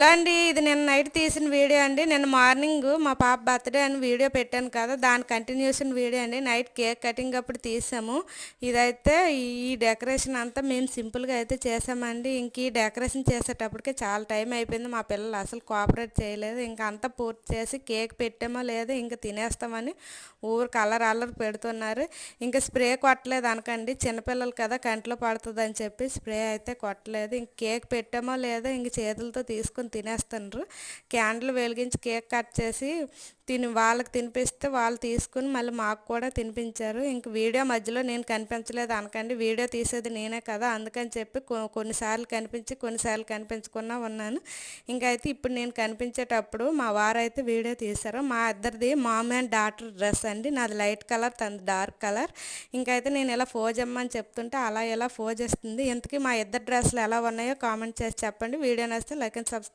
Hello అండి. ఇది నిన్న నైట్ తీసిన వీడియో అండి. నిన్న మార్నింగ్ మా పాప బర్త్‌డే అని వీడియో పెట్టాను కదా! దాని కంటిన్యూషన్ వీడియో అండి. నైట్ కేక్ కటింగ్ అప్పుడు తీసాము. ఇదైతే ఈ డెకరేషన్ అంతా మేము సింపుల్‌గా అయితే చేసామండి. ఇంక ఈ డెకరేషన్ చేసేటప్పటికే చాలా టైం అయిపోయింది. మా పిల్లలు అసలు కోఆపరేట్ చేయలేదు. ఇంక అంతా పూర్తి చేసి కేక్ పెట్టామో లేదో ఇంక తినేస్తామని ఊరికే అల్లరి అల్లరి పెడుతున్నారు. ఇంక స్ప్రే కొట్టలేదు అనకండి. చిన్నపిల్లలు కదా కంట్లో పడుతుందని చెప్పి స్ప్రే అయితే కొట్టలేదు. ఇంక కేక్ పెట్టామో లేదో ఇంక చేతులతో తీసుకొని తినేస్తుండ్రు. క్యాండిల్ వెలిగించి కేక్ కట్ చేసి వాళ్ళకి తినిపిస్తే వాళ్ళు తీసుకుని మళ్ళీ మాకు కూడా తినిపించారు. ఇంక వీడియో మధ్యలో నేను కనిపించలేదు అనకండి. వీడియో తీసేది నేనే కదా, అందుకని చెప్పి కొన్నిసార్లు కనిపించి కొన్నిసార్లు కనిపించకుండా ఉన్నాను. ఇంకైతే ఇప్పుడు నేను కనిపించేటప్పుడు మా వారైతే వీడియో తీశారు. మా ఇద్దరిది మామ్ అండ్ డాటర్ డ్రెస్ అండి. నాది లైట్ కలర్, తనది డార్క్ కలర్. ఇంకైతే నేను ఇలా ఫోజ్ అమ్మని చెప్తుంటే అలా ఇలా ఫోజ్ ఇస్తుంది. ఇంతకీ మా ఇద్దరు డ్రెస్సులు ఎలా ఉన్నాయో కామెంట్ చేసి చెప్పండి. వీడియో నచ్చితే లైక్ అండ్ సబ్స్క్రైబ్